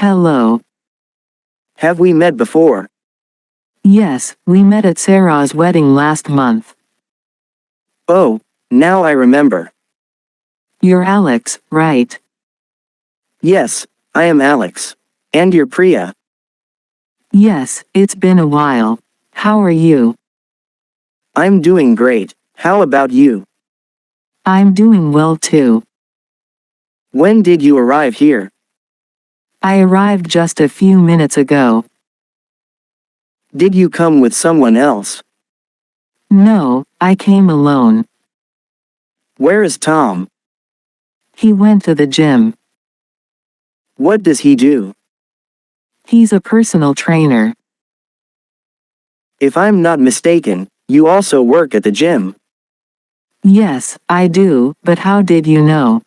Hello. Have we met before? Yes, we met at Sarah's wedding last month. Oh, now I remember. You're Alex, right? Yes, I am Alex. And you're Priya. Yes, it's been a while. How are you? I'm doing great. How about you? I'm doing well too. When did you arrive here? I arrived just a few minutes ago. Did you come with someone else? No, I came alone. Where is Tom? He went to the gym. What does he do? He's a personal trainer. If I'm not mistaken, you also work at the gym. Yes, I do, but how did you know?